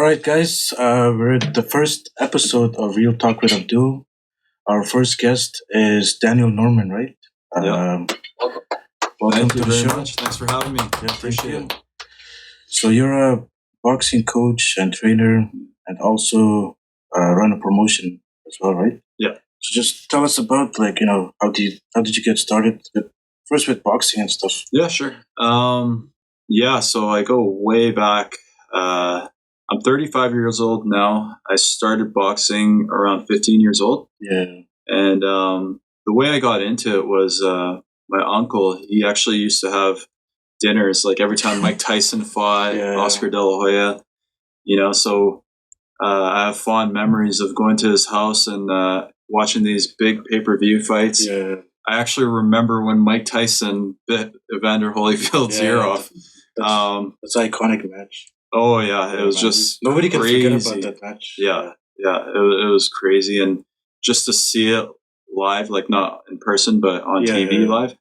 right, guys. We're at the first episode of Real Talk with Abdul. Our first guest is Daniel Norman, right? Yeah. Welcome Thank you to the very show. much. Thanks for having me. Yeah, Appreciate thank it. you. So you're a boxing coach and trainer, and also run a promotion as well, right? Yeah. So just tell us about how did you get started first with boxing and stuff? Yeah, sure. So I go way back. I'm 35 years old now. I started boxing around 15 years old. Yeah. And the way I got into it was my uncle. He actually used to have dinners like every time Mike Tyson fought, Yeah. Oscar De La Hoya. So I have fond memories of going to his house and watching these big pay-per-view fights. Yeah. I actually remember when Mike Tyson bit Evander Holyfield's ear off. That's an iconic match. Oh yeah, it was man. just Nobody can forget crazy. about that match. Yeah, it was crazy, and just to see it live, like not in person but on TV live,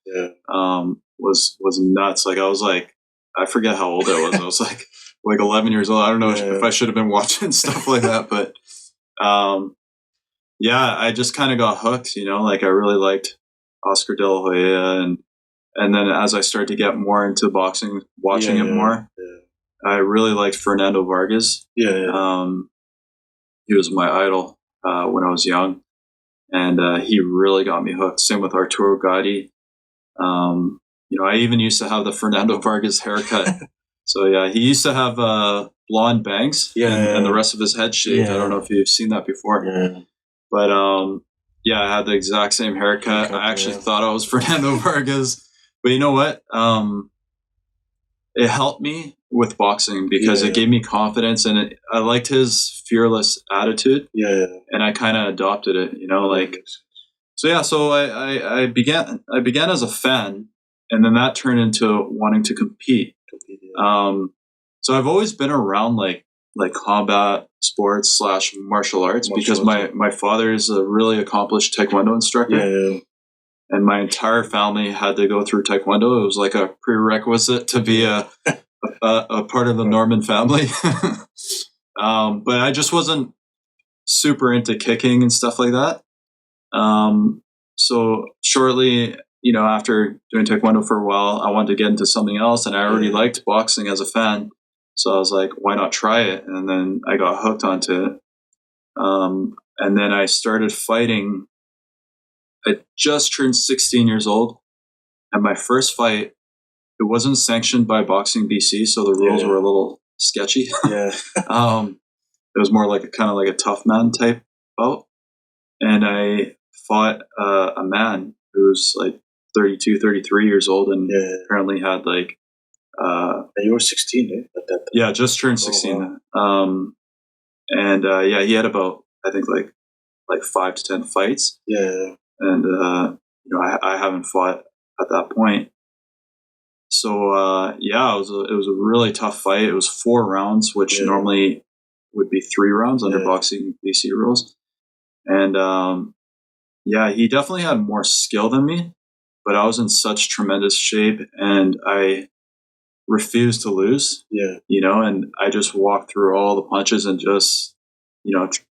was nuts. Like I forget how old I was. I was like 11 years old. I don't know if I should have been watching stuff like that, but I just kind of got hooked. Like I really liked Oscar De La Hoya, and then as I started to get more into boxing, watching it more, I really liked Fernando Vargas. He was my idol when I was young, and he really got me hooked. Same with Arturo Gatti. I even used to have the Fernando Vargas haircut. So yeah, he used to have blonde bangs and the rest of his head shaved. I don't know if you've seen that before. But I had the exact same haircut. I actually thought I was Fernando Vargas. But you know what? It helped me with boxing because it gave me confidence, and I liked his fearless attitude. And I kind of adopted it, So I began as a fan, and then that turned into wanting to compete. So I've always been around like combat sports / martial arts because my father is a really accomplished Taekwondo instructor. And my entire family had to go through Taekwondo. It was like a prerequisite to be a part of the Norman family. But I just wasn't super into kicking and stuff like that. So shortly, after doing Taekwondo for a while, I wanted to get into something else, and I already liked boxing as a fan. So I was like, why not try it? And then I got hooked onto it. And then I started fighting. I just turned 16 years old, and my first fight, it wasn't sanctioned by Boxing BC, so the rules were a little sketchy. It was more like a tough man type bout, and I fought a man who was like 32, 33 years old, and apparently had like you were 16, at that time. Yeah, just turned 16. Wow. He had about, I think, like 5 to 10 fights. And I haven't fought at that point. So it was a really tough fight. It was 4 rounds, which normally would be 3 rounds under Boxing BC rules. And he definitely had more skill than me, but I was in such tremendous shape, and I refused to lose. And I just walked through all the punches and just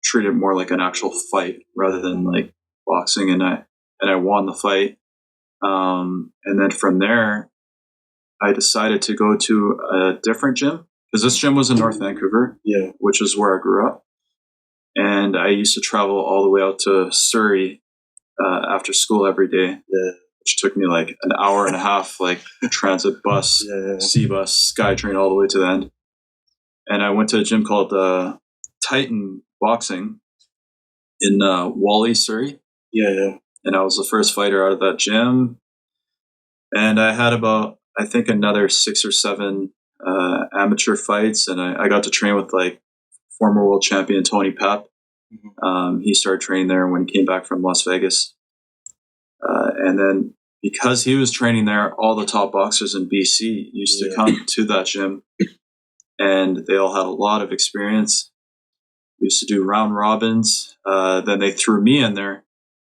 treat it more like an actual fight rather than like boxing. And I won the fight. And then from there, I decided to go to a different gym, because this gym was in North Vancouver, which is where I grew up. And I used to travel all the way out to Surrey after school every day, which took me like an hour and a half, like transit bus, C bus, SkyTrain all the way to the end. And I went to a gym called Titan Boxing in Whalley, Surrey. And I was the first fighter out of that gym. And I had about, I think, another 6 or 7 amateur fights. And I got to train with like former world champion Tony Pep. He started training there when he came back from Las Vegas. And then because he was training there, all the top boxers in BC used to come to that gym. And they all had a lot of experience. We used to do round robins. Then they threw me in there.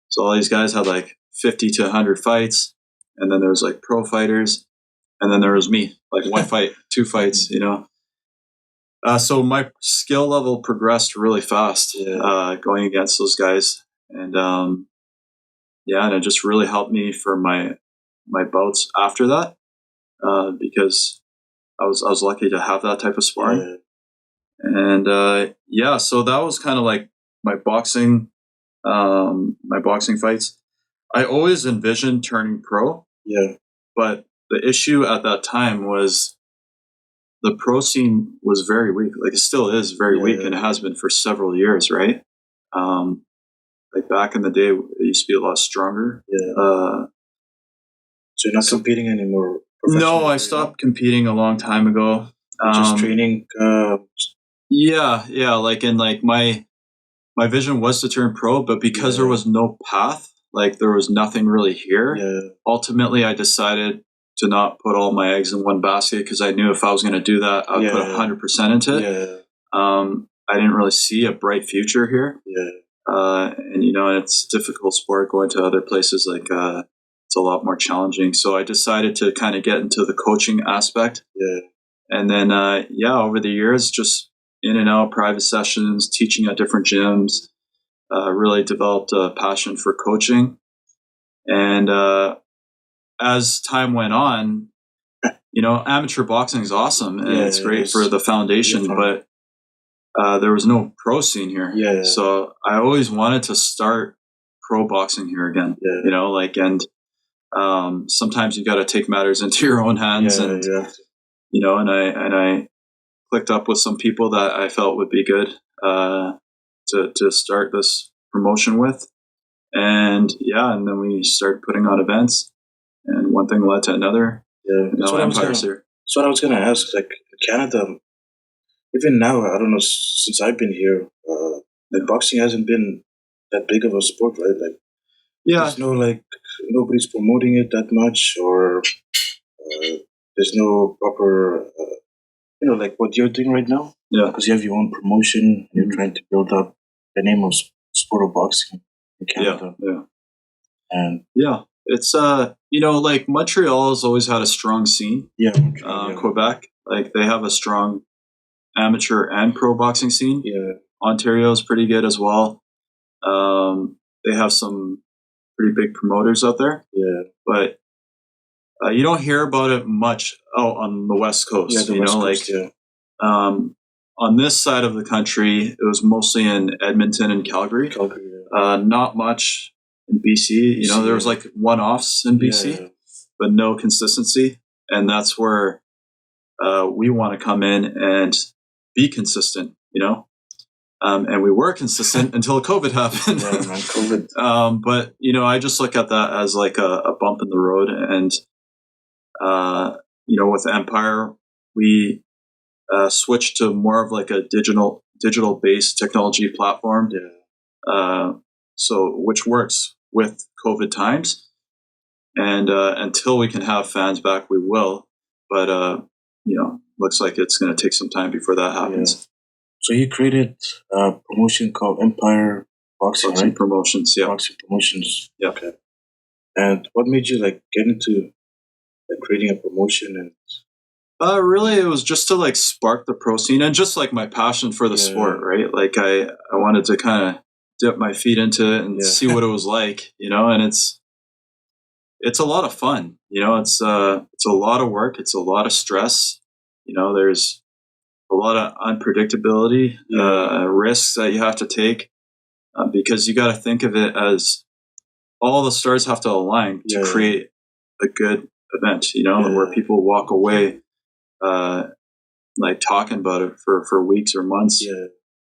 So all these guys had like 50 to 100 fights. And then there was like pro fighters. And then there was me, like 1 fight, 2 fights, So my skill level progressed really fast going against those guys, and and it just really helped me for my bouts after that, because I was lucky to have that type of sparring, and so that was kind of like my boxing fights. I always envisioned turning pro, but the issue at that time was the pro scene was very weak. Like it still is very weak, and it has been for several years, right? Like back in the day, it used to be a lot stronger. So you're not competing anymore? No, I stopped competing a long time ago. Just training. Like my vision was to turn pro, but because there was no path, like there was nothing really here. Ultimately, I decided to not put all my eggs in one basket because I knew if I was going to do that, I would put 100% into it. I didn't really see a bright future here. And it's a difficult sport. Going to other places it's a lot more challenging. So I decided to kind of get into the coaching aspect. And then over the years, just in and out private sessions, teaching at different gyms, really developed a passion for coaching. And as time went on, amateur boxing is awesome and it's great for the foundation, but there was no pro scene here. So I always wanted to start pro boxing here again, and sometimes you got to take matters into your own hands. And I clicked up with some people that I felt would be good to start this promotion with. And then we started putting on events, and one thing led to another. That's what I was gonna ask. Like Canada, even now, I don't know. Since I've been here, like boxing hasn't been that big of a sport, right? Like, there's no nobody's promoting it that much, or there's no proper, like what you're doing right now. Because you have your own promotion, you're trying to build up the name of sport of boxing in Canada. And it's like Montreal has always had a strong scene. Quebec, like they have a strong amateur and pro boxing scene. Ontario is pretty good as well. They have some pretty big promoters out there. But you don't hear about it much out on the West Coast. On this side of the country, it was mostly in Edmonton and Calgary. Not much in BC. There was like one-offs in BC, but no consistency. And that's where we want to come in and be consistent, and we were consistent until COVID happened. COVID. But, I just look at that as like a bump in the road. And, with Empire, we switched to more of like a digital-based technology platform. So which works with COVID times. And until we can have fans back, we will. But, looks like it's going to take some time before that happens. So you created a promotion called Empire Boxing, right? Promotions, Boxing Promotions. Yeah. Okay. And what made you get into creating a promotion? And really, it was just to spark the pro scene and just my passion for the sport, right? Like I wanted to kind of dip my feet into it and see what it was like, and it's a lot of fun, it's a lot of work. It's a lot of stress. There's a lot of unpredictability, risks that you have to take, because you got to think of it as all the stars have to align to create a good event, where people walk away, talking about it for weeks or months.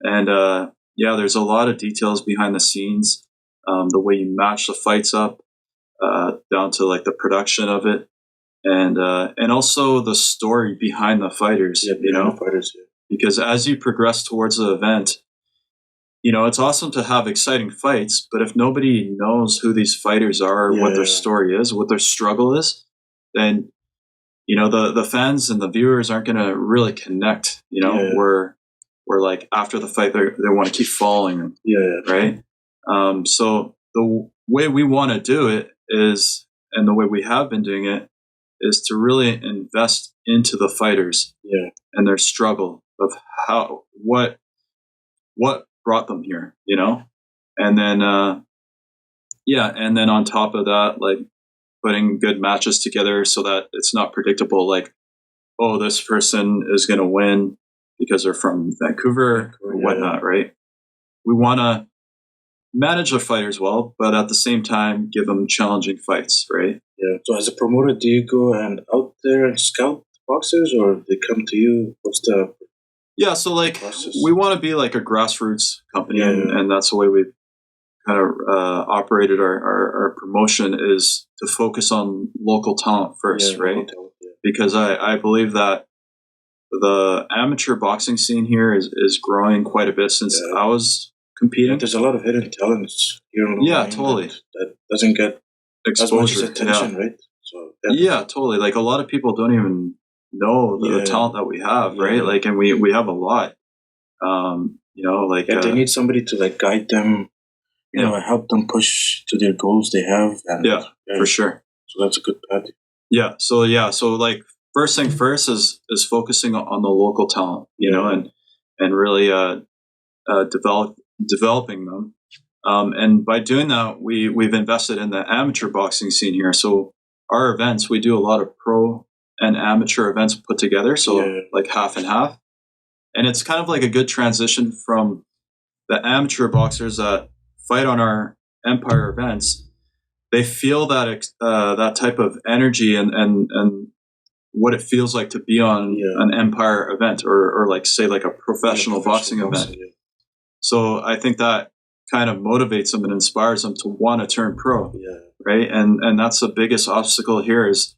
And, there's a lot of details behind the scenes, the way you match the fights up, down to the production of it. And also the story behind the fighters, because as you progress towards the event, it's awesome to have exciting fights, but if nobody knows who these fighters are, what their story is, what their struggle is, then, the fans and the viewers aren't going to really connect, where after the fight, they want to keep following them. Right. So the way we want to do it is, and the way we have been doing it, is to really invest into the fighters and their struggle, how what brought them here, and then and then on top of that, like putting good matches together so that it's not predictable. Like, oh, this person is going to win because they're from Vancouver or whatnot, right? We want to manage the fighters well, but at the same time, give them challenging fights, right? Yeah. So as a promoter, do you go and out there and scout boxers, or they come to you? What's the so like process? We want to be like a grassroots company, and that's the way we've kind of operated our promotion, is to focus on local talent first, right? Talent, because I believe that the amateur boxing scene here is growing quite a bit since I was competing. There's a lot of hidden talents here in the totally. That doesn't get exposure, as much attention, right? So totally. Like a lot of people don't even know the talent that we have, right? Like, and we have a lot. Like they need somebody to like guide them, help them push to their goals they have. And, for sure. So that's a good path. So like first thing first is focusing on the local talent, and really developing them. And by doing that, we've invested in the amateur boxing scene here. So our events, we do a lot of pro and amateur events put together. So like half and half. And it's kind of like a good transition from the amateur boxers that fight on our Empire events. They feel that that type of energy and what it feels like to be on an Empire event, or like say like a professional boxing event. Yeah. So I think that kind of motivates them and inspires them to want to turn pro, right? And that's the biggest obstacle here, is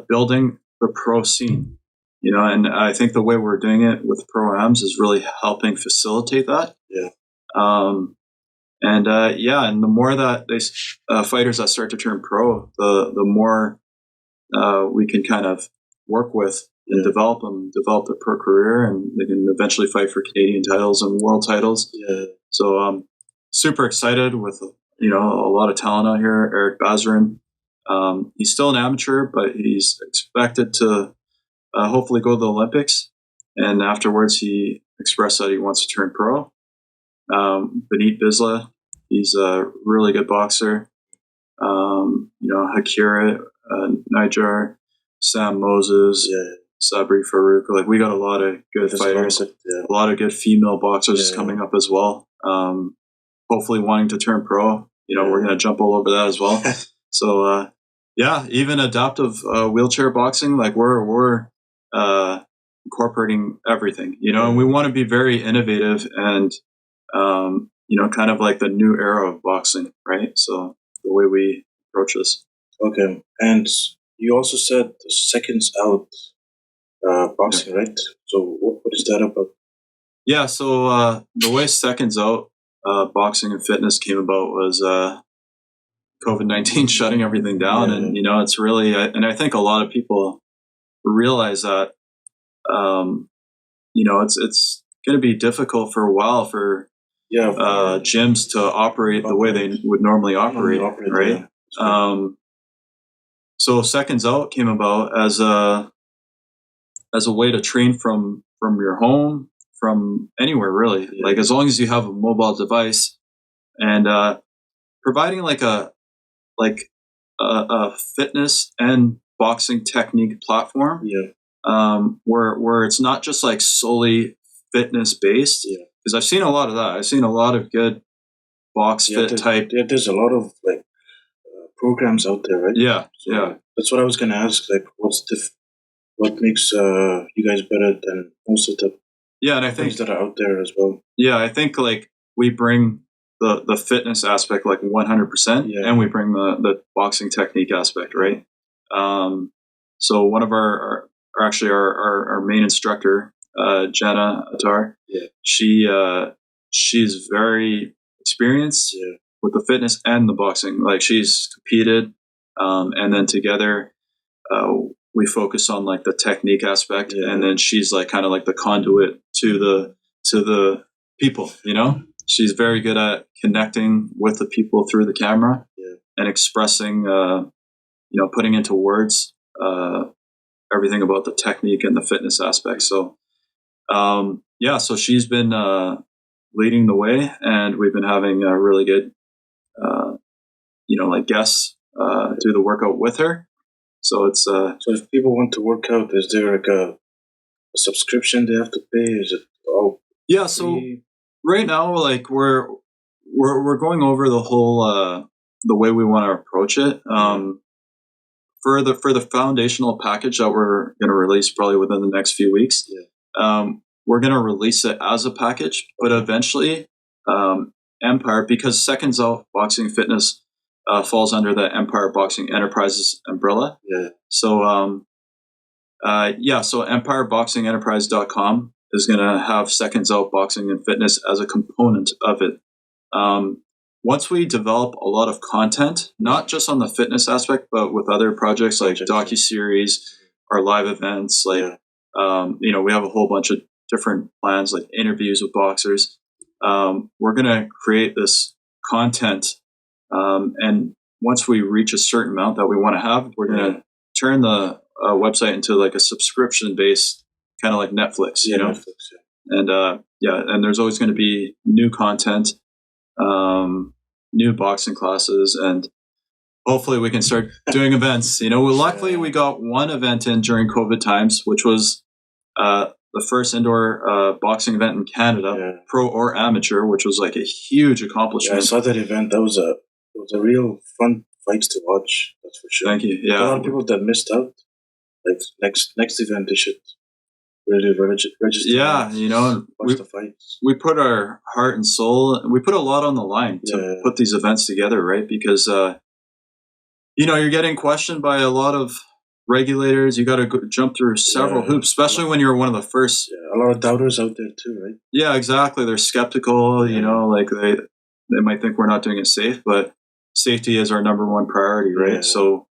building the pro scene, and I think the way we're doing it with pro-ams is really helping facilitate that. And the more that they fighters that start to turn pro, the more we can kind of work with and develop their pro career, and they can eventually fight for Canadian titles and world titles. So I'm super excited with a lot of talent out here. Eric Bazarin, he's still an amateur, but he's expected to hopefully go to the Olympics, and afterwards he expressed that he wants to turn pro. Benit Bisla, he's a really good boxer. Hakira, Nijar, Sam Moses, Sabri Farouk. Like, we got a lot of good fighters, a lot of good female boxers coming up as well. Hopefully wanting to turn pro. We're going to jump all over that as well. So, even adaptive wheelchair boxing, like we're incorporating everything, and we want to be very innovative and, kind of like the new era of boxing, right? So the way we approach this. Okay. And you also said the seconds out boxing, right? So what is that about? Yeah. So the way seconds out boxing and fitness came about was COVID-19 shutting everything down. And, it's really, and I think a lot of people realize that, it's going to be difficult for a while for gyms to operate the way they would normally operate, right? So Seconds Out came about as a way to train from your home, from anywhere really. Like, as long as you have a mobile device, and providing like a fitness and boxing technique platform, where it's not just like solely fitness based. Because I've seen a lot of that. I've seen a lot of good box fit type. Yeah, there's a lot of like programs out there, right? So that's what I was going to ask. Like, what makes you guys better than most of the and I think things that are out there as well? Yeah, I think like we bring the fitness aspect like 100%, and we bring the boxing technique aspect, right? So one of our main instructor, Jenna Attar, she's very experienced with the fitness and the boxing. Like, she's competed, and then together we focus on like the technique aspect, and then she's like kind of like the conduit to the people. She's very good at connecting with the people through the camera and expressing, putting into words everything about the technique and the fitness aspect. So So she's been leading the way, and we've been having a really good, like guests do the workout with her. So it's so if people want to work out, is there like a subscription they have to pay? Is it all? Yeah. So right now, like we're going over the whole the way we want to approach it. For the foundational package that we're going to release probably within the next few weeks, we're going to release it as a package, but eventually, Empire, because Seconds Out Boxing Fitness falls under the Empire Boxing Enterprises umbrella. Yeah. So, so EmpireBoxingEnterprise.com is going to have Seconds Out Boxing and Fitness as a component of it. Once we develop a lot of content, not just on the fitness aspect, but with other projects like docuseries or live events, we have a whole bunch of different plans, like interviews with boxers. We're going to create this content. And once we reach a certain amount that we want to have, we're going to turn the website into like a subscription-based, kind of like Netflix, Netflix, And and there's always going to be new content, new boxing classes, and hopefully we can start doing events. Luckily we got one event in during COVID times, which was the first indoor boxing event in Canada, pro or amateur, which was like a huge accomplishment. Yeah, I saw that event. It was a real fun fights to watch. That's for sure. Thank you. Yeah, a lot of people that missed out. Like next event, they should really register. Yeah, watch the fights. We put our heart and soul. We put a lot on the line to put these events together, right? Because you're getting questioned by a lot of regulators. You got to jump through several hoops, especially when you're one of the first. Yeah, a lot of doubters out there too, right? Yeah, exactly. They're skeptical. Like they might think we're not doing it safe, but safety is our number one priority, right? Yeah. So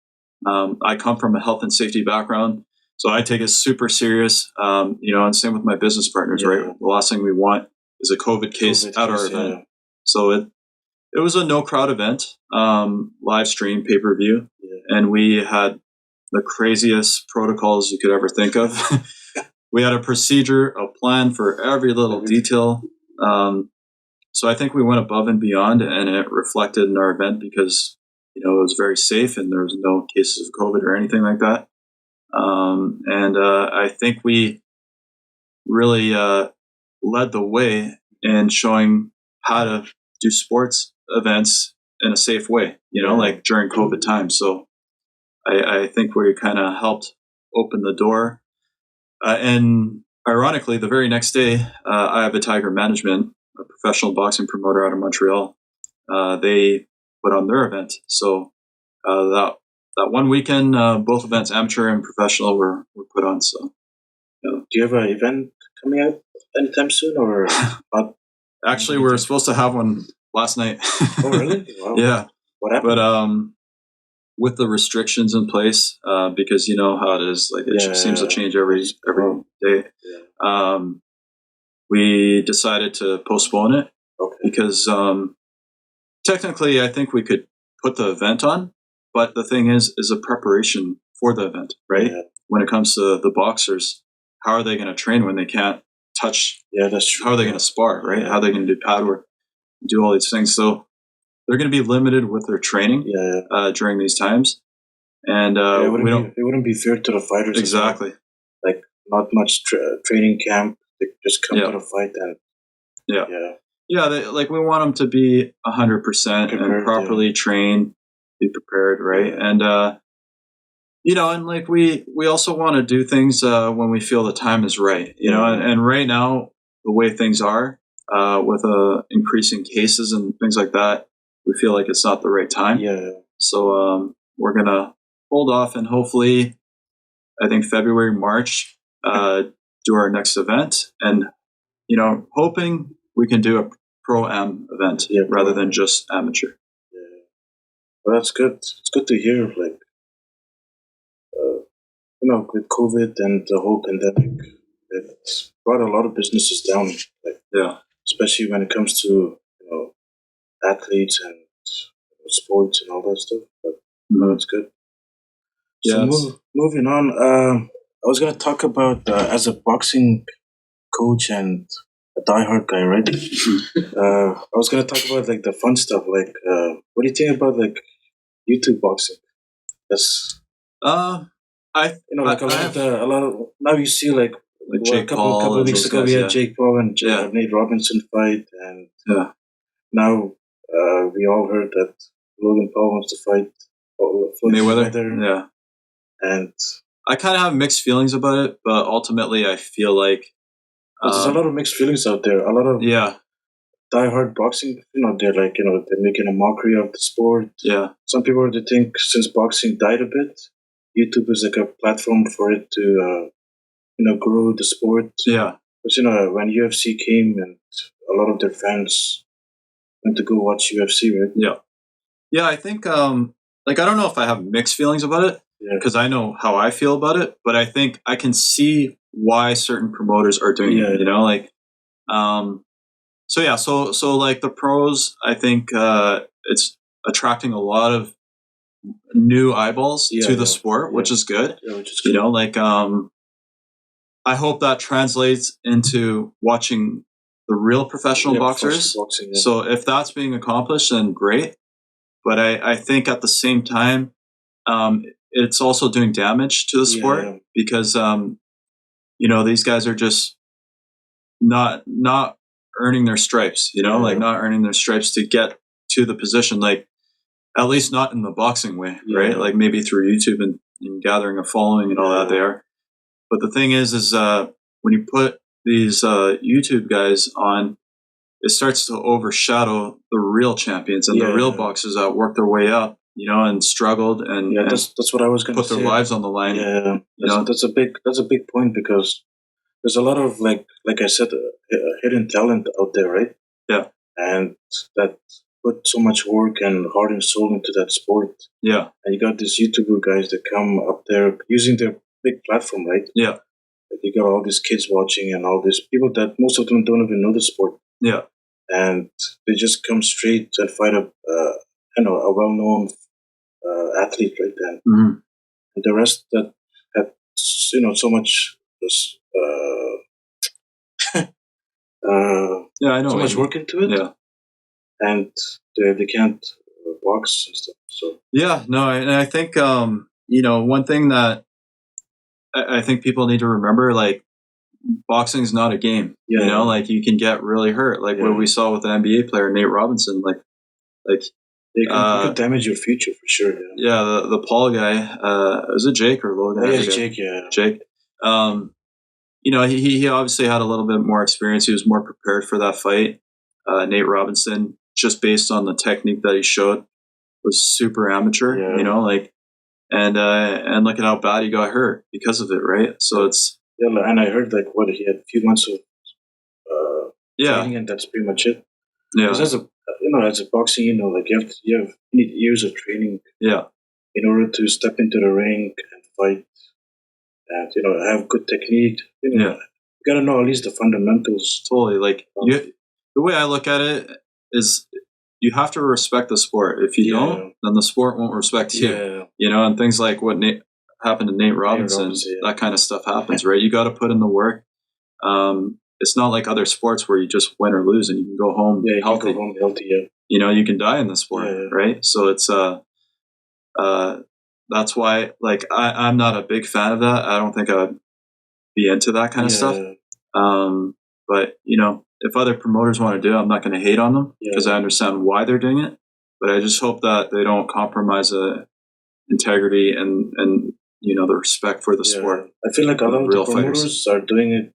I come from a health and safety background, so I take it super serious. And same with my business partners, right? The last thing we want is a COVID case at our event. Yeah. So it was a no crowd event, live stream, pay-per-view, and we had the craziest protocols you could ever think of. We had a procedure, a plan for every little detail. So I think we went above and beyond, and it reflected in our event because, it was very safe and there was no cases of COVID or anything like that. I think we really led the way in showing how to do sports events in a safe way, like during COVID times. So I think we kind of helped open the door. And ironically, the very next day, I have a Tiger Management, a professional boxing promoter out of Montreal. They put on their event. So that one weekend, both events, amateur and professional, were put on. So, do you have an event coming up anytime soon, or not? Actually, we're supposed to have one last night. Oh, really? Wow. Yeah. What happened? But with the restrictions in place, because you know how it is, like it seems to change every day. Yeah. We decided to postpone it because technically, I think we could put the event on, but the thing is a preparation for the event, right? Yeah. When it comes to the boxers, how are they going to train when they can't touch? Yeah, that's true. How are they going to spar, right? Yeah. How are they going to do pad work, do all these things? So they're going to be limited with their training during these times, and it wouldn't be fair to the fighters. Exactly. Like not much training camp. They just come to the fight and we want them to be 100% and properly trained, be prepared, right? And and like we also want to do things when we feel the time is right, and right now the way things are with increasing cases and things like that, we feel like it's not the right time. Yeah. So we're gonna hold off and hopefully, I think February, March, do our next event, and hoping we can do a pro-am event rather than just amateur. Yeah. Well, that's good. It's good to hear. Like, with COVID and the whole pandemic, it's brought a lot of businesses down. Like, especially when it comes to athletes and sports and all that stuff. But it's good. So moving on, I was going to talk about as a boxing coach and a diehard guy, right? I was gonna talk about like the fun stuff. Like, what do you think about like YouTube boxing? That's I like a lot of now you see like Jake Paul, couple of weeks ago we had Jake Paul and Nate Robinson fight, and now we all heard that Logan Paul wants to fight Mayweather. Yeah, and I kind of have mixed feelings about it, but ultimately I feel like there's a lot of mixed feelings out there. A lot of diehard boxing, they're like, they're making a mockery of the sport. Yeah. Some people they think since boxing died a bit, YouTube is like a platform for it to, grow the sport. Yeah. Because, when UFC came and a lot of their fans went to go watch UFC, right? Yeah. Yeah, I think, I don't know if I have mixed feelings about it because I know how I feel about it, but I think I can see why certain promoters are doing it, So like the pros, I think it's attracting a lot of new eyeballs to the sport, which is good. Yeah, which is good. I hope that translates into watching the real professional boxers. Boxing, So if that's being accomplished, then great. But I think at the same time, it's also doing damage to the sport because these guys are just not earning their stripes, not earning their stripes to get to the position, like at least not in the boxing way, right? Like maybe through YouTube and gathering a following and all that they are. But the thing is when you put these YouTube guys on, it starts to overshadow the real champions and the real boxers that work their way up, and struggled and that's what I was going to put their lives on the line. Yeah, that's a big point because there's a lot of like I said, hidden talent out there, right? Yeah, and that put so much work and heart and soul into that sport. Yeah, and you got these YouTuber guys that come up there using their big platform, right? Yeah, you got all these kids watching and all these people that most of them don't even know the sport. Yeah, and they just come straight and fight a well-known athlete, right? And the rest that had so much I know so much work into it. Yeah, and they can't box and stuff. So and I think one thing that I think people need to remember, like, boxing is not a game. Like you can get really hurt, like what we saw with the NBA player Nate Robinson. Like it could damage your future for sure. The Paul guy, is it Jake or Logan? Jake. Jake. He obviously had a little bit more experience. He was more prepared for that fight. Nate Robinson, just based on the technique that he showed, was super amateur. And look at how bad he got hurt because of it, right? So it's and I heard like what he had a few months of training, and that's pretty much it. Yeah, as a boxing, like you need years of training. Yeah, in order to step into the ring and fight, and have good technique. You gotta know at least the fundamentals. Totally. Like the way I look at it is, you have to respect the sport. If you don't, then the sport won't respect you. And things like what happened to Nate Robinson, that kind of stuff happens, right? You got to put in the work. It's not like other sports where you just win or lose and you can go home healthy. You can die in the sport, right? So it's that's why, like, I'm not a big fan of that. I don't think I would be into that kind of stuff. But if other promoters want to do it, I'm not going to hate on them because I understand why they're doing it. But I just hope that they don't compromise the integrity and the respect for the sport. I feel like a lot of the promoters are doing it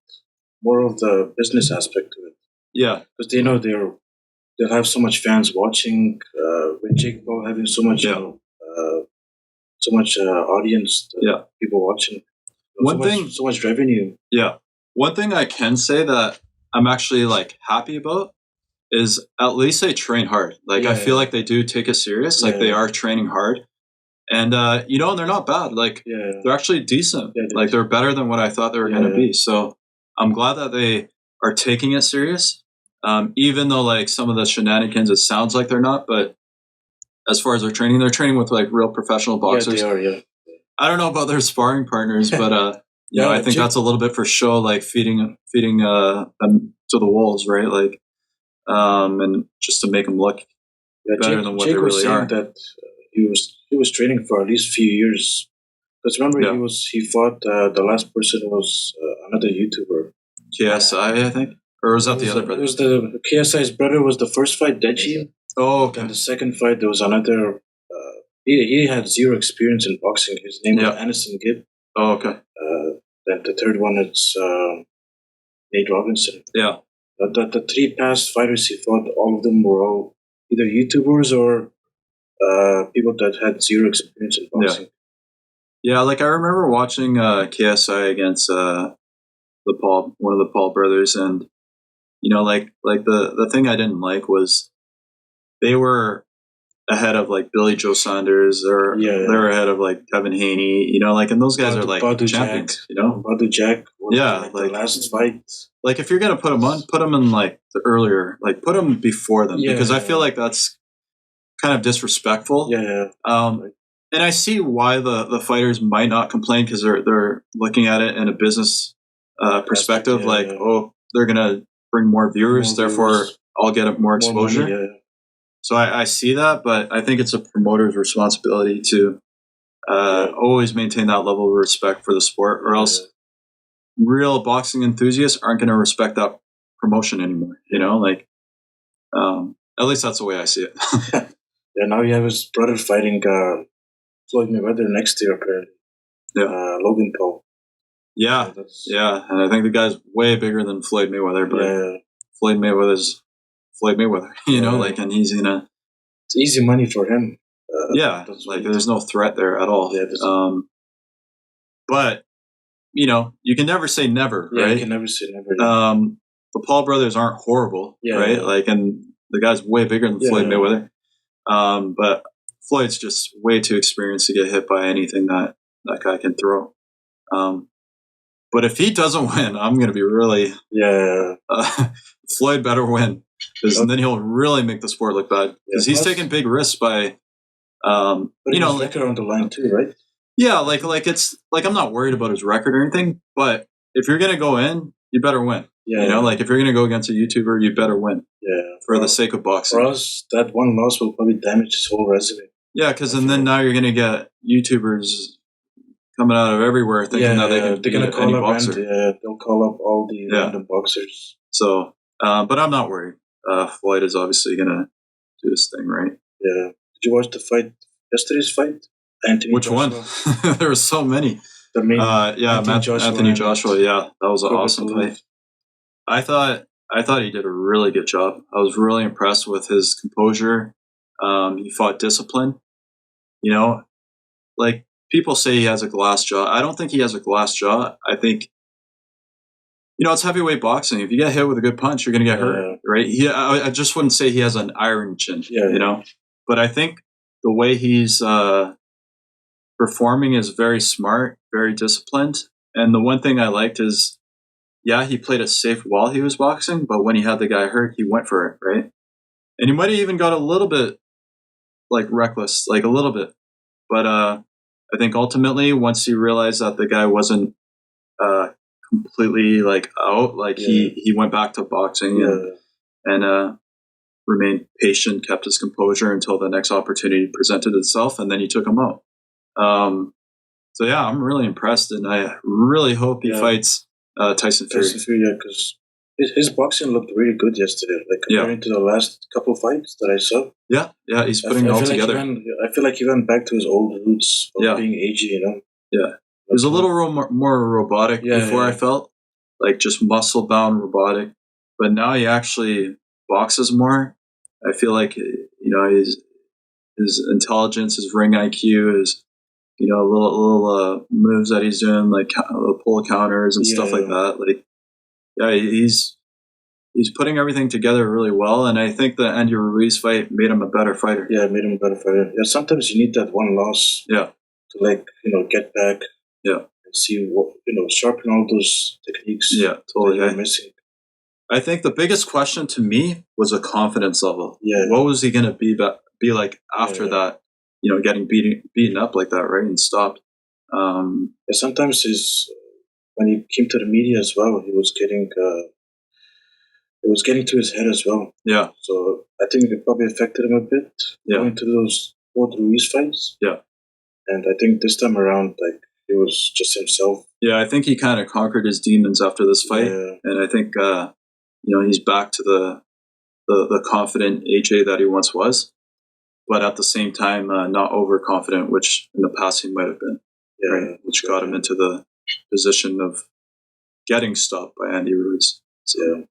more of the business aspect to it. Yeah, because they know they'll have so much fans watching. With Jake Paul having so much, so much audience, people watching. So much revenue. Yeah, one thing I can say that I'm actually like happy about is at least they train hard. Like I feel like they do take it serious. Like they are training hard, and and they're not bad. Like they're actually decent. Like they're better than what I thought they were going to be. So I'm glad that they are taking it serious. Even though like some of the shenanigans, it sounds like they're not, but as far as they're training with like real professional boxers. They are, I don't know about their sparring partners, but You know, I think that's a little bit for show, like feeding them to the wolves, right? Like, and just to make them look better than what they really are. That he was training for at least a few years. Because remember, he fought the last person was another YouTuber, KSI, I think, or was that the other brother? It was the KSI's brother. Was the first fight Deji? Oh, okay. And the second fight there was another. He had zero experience in boxing. His name was Anderson Gibb. Oh, okay. Then the third one is Nate Robinson. Yeah. The three past fighters he fought, all of them were all either YouTubers or people that had zero experience in boxing. Yeah, like I remember watching KSI against one of the Paul brothers, and you know, like the thing I didn't like was they were ahead of like Billy Joe Saunders, or they're ahead of like Devin Haney, you know, like, and those guys are like Badu champions, Jack, you know. Badu Jack, like the last fight. Like if you're gonna put them in like the earlier, like put them before them, because I feel like that's kind of disrespectful. And I see why the fighters might not complain, because they're looking at it in a business perspective, oh, they're gonna bring more viewers, therefore I'll get more exposure. More money, So I see that, but I think it's a promoter's responsibility to always maintain that level of respect for the sport, or else real boxing enthusiasts aren't going to respect that promotion anymore. You know, like at least that's the way I see it. Now you have his brother fighting Floyd Mayweather next year, apparently. Logan Paul. Yeah, and I think the guy's way bigger than Floyd Mayweather, but Floyd Mayweather's Floyd Mayweather, you know, like, and he's gonna. It's easy money for him. Like there's no threat there at all. But you know, you can never say never, right? You can never say never. The Paul brothers aren't horrible, right? Like, and the guy's way bigger than Floyd Mayweather. But Floyd's just way too experienced to get hit by anything that guy can throw. But if he doesn't win, I'm going to be really Floyd better win, because then he'll really make the sport look bad, because he's taking big risks by you know, record on the line too, right? Yeah, like it's like I'm not worried about his record or anything, but if you're going to go in, you better win. You know, like if you're going to go against a YouTuber, you better win. For the sake of boxing. For us, that one loss will probably damage his whole resume. Yeah, because then now you're going to get YouTubers coming out of everywhere thinking that they're going to call up boxer. They'll call up all the random boxers. So, but I'm not worried. Floyd is obviously going to do his thing, right? Yeah. Did you watch the fight? Yesterday's fight? Which Joshua? One? There were so many. The main, Anthony Joshua. Yeah, that was an awesome fight. I thought he did a really good job. I was really impressed with his composure. He fought discipline. You know, like people say he has a glass jaw. I don't think he has a glass jaw. I think, you know, it's heavyweight boxing. If you get hit with a good punch, you're going to get hurt, right? I just wouldn't say he has an iron chin, you know. But I think the way he's performing is very smart, very disciplined. And the one thing I liked is, he played it safe while he was boxing, but when he had the guy hurt, he went for it, right? And he might have even got a little bit like reckless, like a little bit. But I think ultimately, once he realized that the guy wasn't completely like out, like he went back to boxing and remained patient, kept his composure until the next opportunity presented itself, and then he took him out. So I'm really impressed, and I really hope he fights Tyson Fury. Because his boxing looked really good yesterday, like comparing to the last couple of fights that I saw. Yeah, he's putting it all together. I feel like he went back to his old roots of being agey, you know? Yeah. It was a little more robotic before, I felt. Like just muscle-bound robotic. But now he actually boxes more. I feel like, you know, his intelligence, his ring IQ, his, you know, little moves that he's doing, like pull counters and stuff like that. Like, he's putting everything together really well, and I think the Andy Ruiz fight made him a better fighter. Yeah, it made him a better fighter. Yeah, sometimes you need that one loss. To, like, you know, get back. And see what, you know, sharpen all those techniques. Yeah, totally. That you're missing. I think the biggest question to me was a confidence level. What was he going to be like after that? You know, getting beaten up like that, right, and stopped. Sometimes his when he came to the media as well, he was getting it was getting to his head as well. Yeah. So I think it probably affected him a bit going to those both Ruiz fights. Yeah. And I think this time around, like, he was just himself. Yeah, I think he kind of conquered his demons after this fight, and I think he's back to the confident AJ that he once was, but at the same time not overconfident, which in the past he might have been. Right? Which got him into the position of getting stopped by Andy Ruiz. So,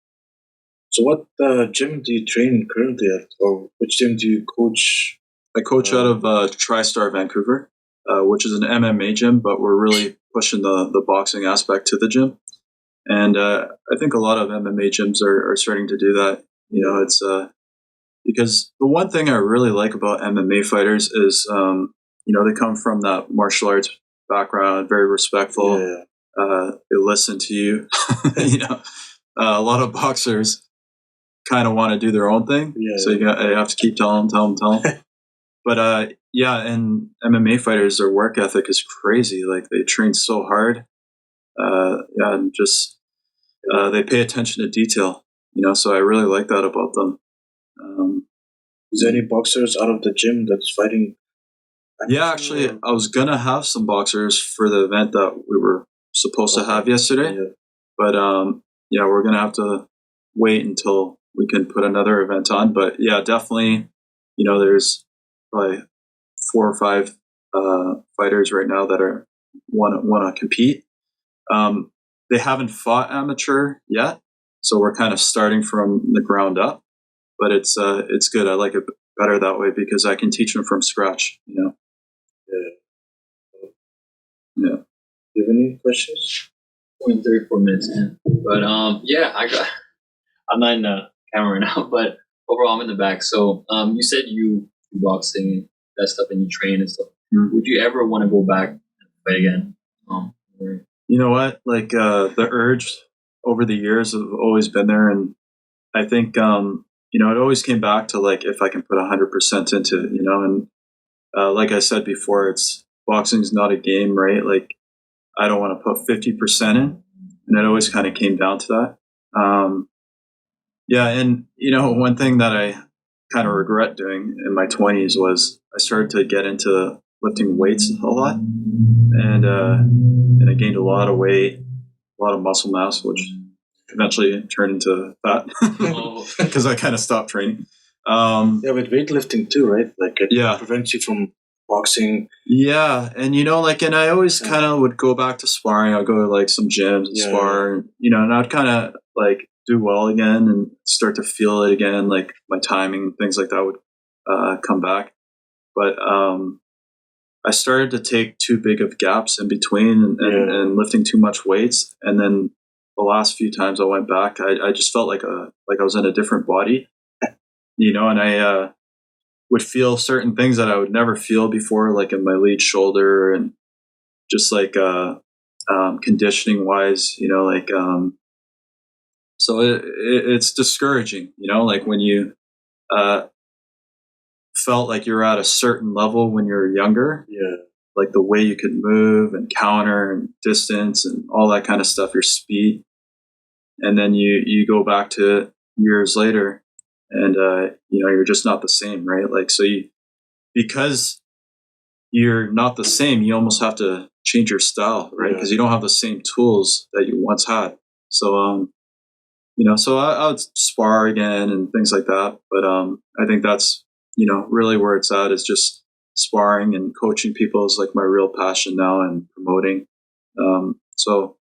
so what gym do you train currently at, or which gym do you coach? I coach out of TriStar Vancouver, which is an MMA gym, but we're really pushing the boxing aspect to the gym. And I think a lot of MMA gyms are starting to do that. You know, it's because the one thing I really like about MMA fighters is, they come from that martial arts background, very respectful. They listen to you. A lot of boxers kind of want to do their own thing. So you have to keep telling them. But and MMA fighters, their work ethic is crazy. Like, they train so hard. And just they pay attention to detail. So I really like that about them. Is there any boxers out of the gym that's fighting? Yeah, actually, I was gonna have some boxers for the event that we were supposed to have yesterday, but we're gonna have to wait until we can put another event on. But yeah, definitely, there's probably 4 or 5 fighters right now that are want to compete. They haven't fought amateur yet, so we're kind of starting from the ground up. But it's good. I like it better that way because I can teach them from scratch. Yeah. Do you have any questions? 34 minutes in, but I'm not in the camera right now, but overall I'm in the back. So you said you do boxing, that stuff, and you train and stuff. Mm-hmm. Would you ever want to go back and fight again? You know what? Like the urge over the years have always been there, and I think it always came back to, like, if I can put 100% into it, and like I said before, boxing's not a game, right? Like, I don't want to put 50% in, and it always kind of came down to that. And one thing that I kind of regret doing in my 20s was I started to get into lifting weights a lot, and I gained a lot of weight, a lot of muscle mass, which eventually turned into fat because I kind of stopped training. With weightlifting too, right? Like, it prevents you from boxing. Yeah, and and I always kind of would go back to sparring. I'd go to, like, some gyms and spar, and I'd kind of, like, do well again and start to feel it again, like my timing and things like that would come back. But I started to take too big of gaps in between and lifting too much weights, and then the last few times I went back, I just felt like I was in a different body, and I would feel certain things that I would never feel before, like in my lead shoulder, and just like conditioning wise, so it's discouraging, like when you felt like you're at a certain level when you're younger, like the way you could move and counter and distance and all that kind of stuff, your speed, and then you go back to years later, and you're just not the same, right? Like, so because you're not the same, you almost have to change your style, right? Because you don't have the same tools that you once had. So so I would spar again and things like that, but I think that's really where it's at, is just sparring, and coaching people is like my real passion now, and promoting. So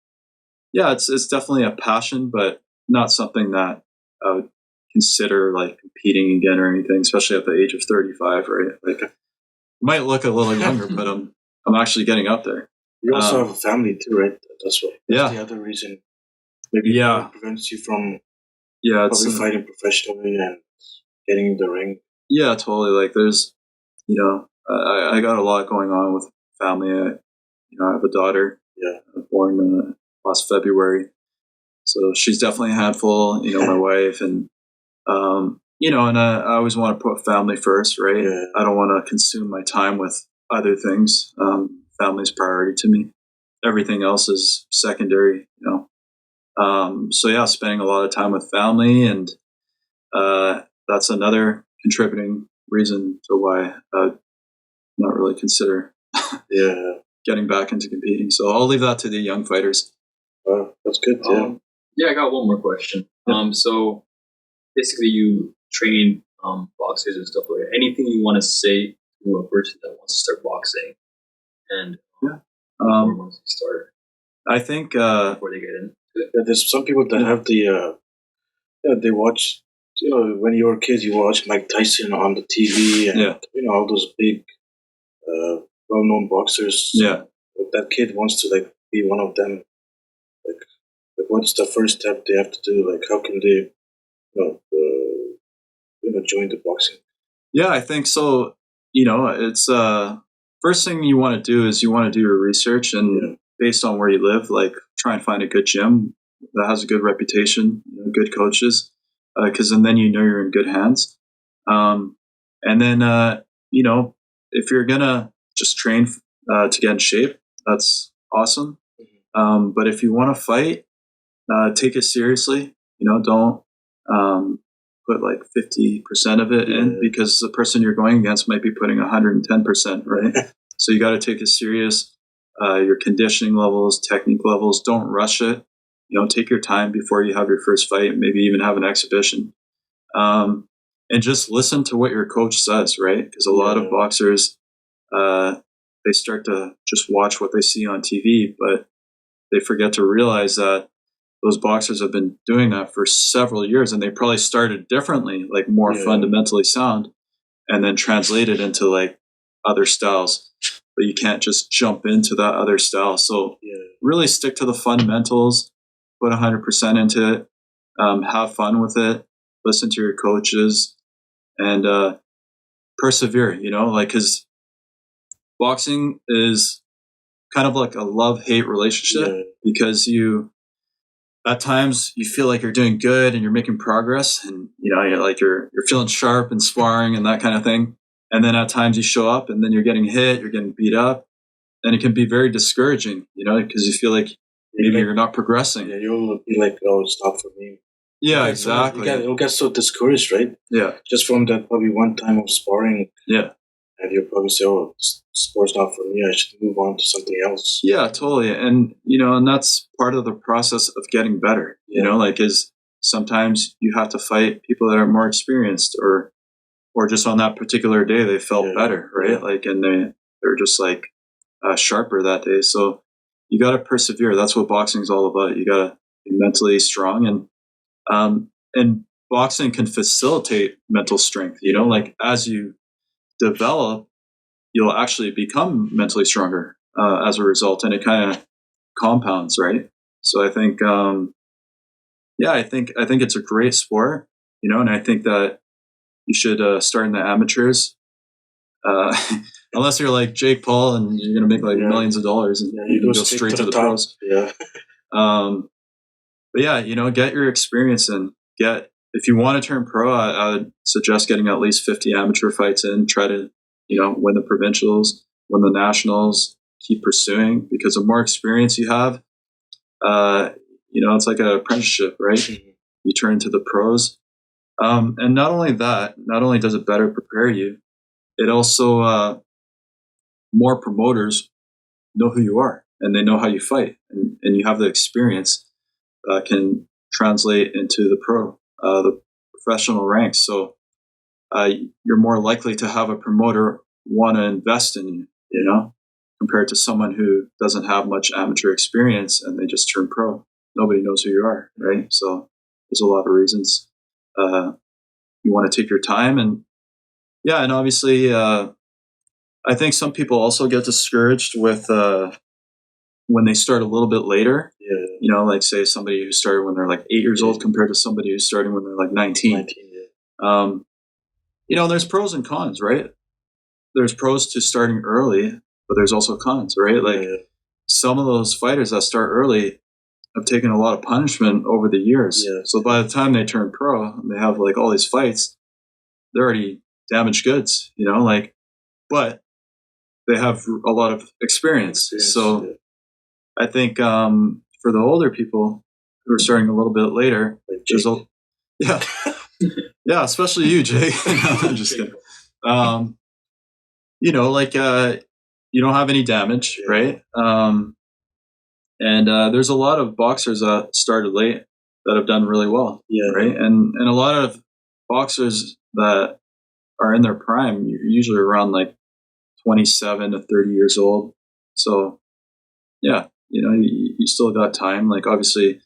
yeah, it's definitely a passion, but not something that I would consider like competing again or anything, especially at the age of 35, right? Like, I might look a little younger, but I'm actually getting up there. You also have a family too, right? That's the other reason. Maybe it prevents you from probably fighting professionally and getting in the ring. Yeah, totally. Like, there's, I got a lot going on with family. I have a daughter. Born last February, so she's definitely a handful. My wife, and and I always want to put family first, right? I don't want to consume my time with other things. Family's priority to me. everything else is secondary, so yeah, spending a lot of time with family, and that's another contributing reason to why I'd not really consider getting back into competing. So I'll leave that to the young fighters. That's good. I got one more question. So basically, you train boxers and stuff like that. Anything you want to say to a person that wants to start boxing and before once they start? I think before they get in. There's some people that have they watch. When you were a kid, you watch Mike Tyson on the TV, and all those big, well-known boxers. Yeah, that kid wants to be one of them. Like what's the first step they have to do? Like, how can they, join the boxing? Yeah, I think so. It's first thing you want to do is you want to do your research, and based on where you live, try and find a good gym that has a good reputation, good coaches, because then you're in good hands. And then if you're gonna just train to get in shape, that's awesome. But if you want to fight, take it seriously. Don't put 50% of it in, because the person you're going against might be putting 110%, right? So you got to take it serious. Your conditioning levels, technique levels, don't rush it. Take your time before you have your first fight, maybe even have an exhibition. And just listen to what your coach says, right? Because a lot of boxers, they start to just watch what they see on TV, but they forget to realize that those boxers have been doing that for several years, and they probably started differently, more fundamentally sound, and then translated into other styles. But you can't just jump into that other style. So really stick to the fundamentals, put 100% into it, have fun with it, listen to your coaches, and persevere, because boxing is kind of like a love-hate relationship, because at times you feel like you're doing good and you're making progress, and you're feeling sharp and sparring and that kind of thing. And then at times you show up and then you're getting hit, you're getting beat up, and it can be very discouraging, because you feel like maybe you're not progressing. Yeah, you'll be like, "Oh, it's not for me." Yeah, exactly. You'll get so discouraged, right? Yeah, just from that probably one time of sparring. Yeah, and you'll probably say, "Oh, sport's not for me. I should move on to something else." Yeah, totally. And and that's part of the process of getting better. Is sometimes you have to fight people that are more experienced, or just on that particular day they felt better, right? And they're just sharper that day. So you got to persevere. That's what boxing is all about. You got to be mentally strong, and boxing can facilitate mental strength. As you develop, you'll actually become mentally stronger as a result, and it kind of compounds, right? So I think, I think it's a great sport, and I think that you should start in the amateurs, unless you're like Jake Paul and you're going to make millions of dollars, and you can go straight to the pros. Yeah. But get your experience, and if you want to turn pro, I would suggest getting at least 50 amateur fights in. Try to win the provincials, win the nationals, keep pursuing, because the more experience you have, it's like an apprenticeship, right? Mm-hmm. You turn to the pros. And not only does it better prepare you, it also, more promoters know who you are, and they know how you fight, and you have the experience can translate into the professional ranks. So you're more likely to have a promoter want to invest in you, compared to someone who doesn't have much amateur experience and they just turn pro. Nobody knows who you are, right? So there's a lot of reasons you want to take your time, and obviously I think some people also get discouraged with when they start a little bit later. Like say somebody who started when they're 8 years old compared to somebody who's starting when they're 19. There's pros and cons, right? There's pros to starting early, but there's also cons, right? Some of those fighters that start early have taken a lot of punishment over the years. So by the time they turn pro and they have all these fights, they're already damaged goods, but they have a lot of experience. So I think for the older people who are starting a little bit later, yeah, yeah, especially you, Jake. No, I'm just kidding. You know, like you don't have any damage, right? And there's a lot of boxers that started late that have done really well, right? And a lot of boxers that are in their prime, you're usually around like 27 to 30 years old. So, yeah, you know, you still got time. Like, obviously, you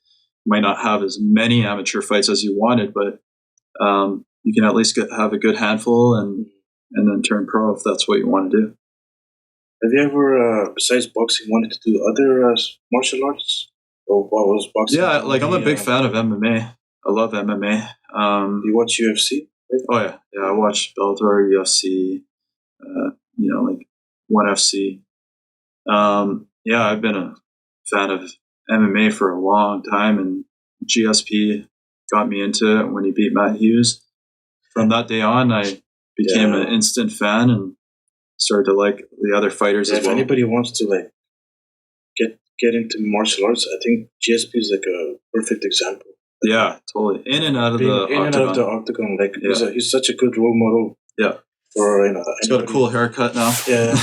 might not have as many amateur fights as you wanted, but you can at least have a good handful and then turn pro if that's what you want to do. Have you ever, besides boxing, wanted to do other martial arts? Or what was boxing? Yeah, like I'm a big fan of MMA. I love MMA. You watch UFC? Oh yeah, I watch Bellator, UFC, you know, like ONE FC. Yeah, I've been a fan of MMA for a long time, and GSP got me into it when he beat Matt Hughes. From that day on, I became an instant fan and started to like the other fighters as well. If anybody wants to like get into martial arts, I think GSP is like a perfect example. Yeah, totally. In and out of the octagon. Like he's such a good role model. Yeah. For he's got a cool haircut now. Yeah.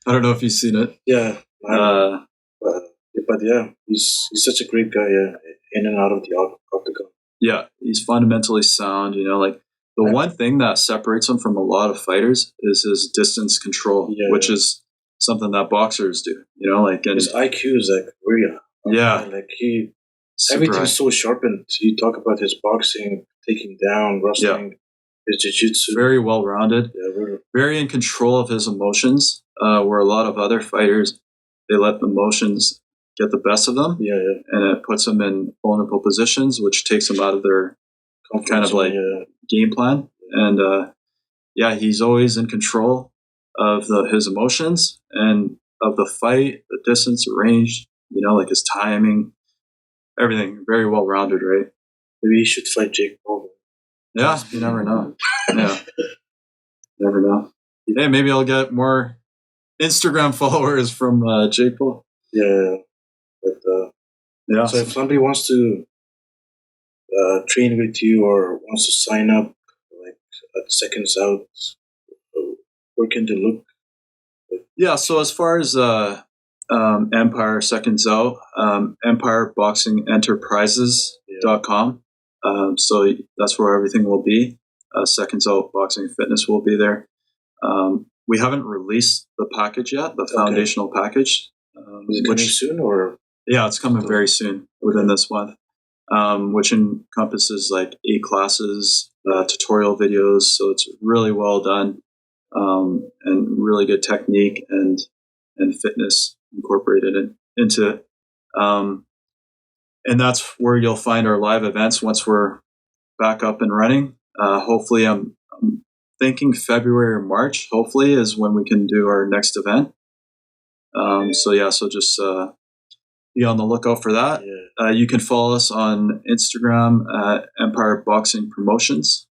I don't know if you've seen it. Yeah. But yeah, he's such a great guy. Yeah, in and out of the octagon. Yeah, he's fundamentally sound. You know, like the one thing that separates him from a lot of fighters is his distance control, which is something that boxers do. You know, like his IQ is like really high. Like everything's so sharpened. You talk about his boxing, taking down, wrestling, his jiu-jitsu. Very well-rounded. Yeah, very in control of his emotions, where a lot of other fighters, they let the emotions get the best of them. And it puts them in vulnerable positions, which takes them out of their kind of like game plan. And he's always in control of his emotions and of the fight, the distance, the range, you know, like his timing, everything. Very well rounded, right? Maybe he should fight Jake Paul. Yeah, you never know. Yeah, never know. Hey, maybe I'll get more Instagram followers from Jake Paul. Yeah, but so if somebody wants to train with you or wants to sign up, like at Seconds Out, where can they look? Yeah, so as far as Empire Seconds Out, EmpireBoxingEnterprises.com. So that's where everything will be. Seconds Out Boxing and Fitness will be there. We haven't released the package yet, the foundational package. Is it coming soon, or? Yeah, it's coming very soon, within this month, which encompasses like 8 classes, tutorial videos. So it's really well done, and really good technique and fitness incorporated into it. And that's where you'll find our live events once we're back up and running. Hopefully, I'm thinking February or March, hopefully, is when we can do our next event. So just be on the lookout for that. You can follow us on Instagram at Empire Boxing Promotions,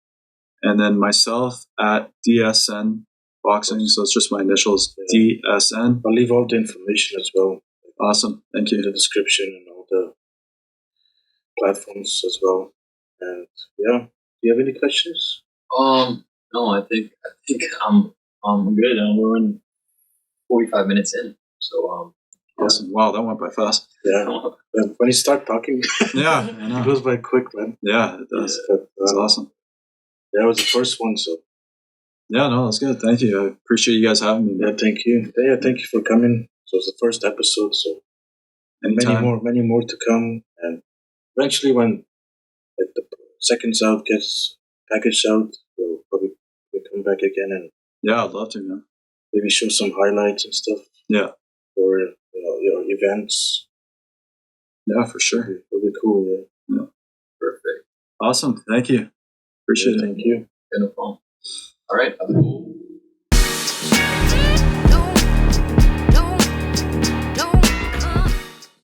and then myself at DSN Boxing. So it's just my initials, DSN. I'll leave all the information as well. Awesome. Thank you. In the description and all the platforms as well. And do you have any questions? No, I think I'm good. We're in 45 minutes in, so awesome. Wow, that went by fast. Yeah, when you start talking, it goes by quick, man. Yeah, it does. That's awesome. That was the first one, so. Yeah, no, that's good. Thank you. I appreciate you guys having me. Yeah, thank you. Yeah, thank you for coming. So it's the first episode, so many more to come, and eventually when the Seconds Out gets packaged out, we'll probably come back again and I'd love to, man. Maybe show some highlights and stuff. Yeah, or your events. Yeah, for sure. It'll be cool. Yeah. Perfect. Awesome. Thank you. Appreciate it. Thank you. No problem. All right.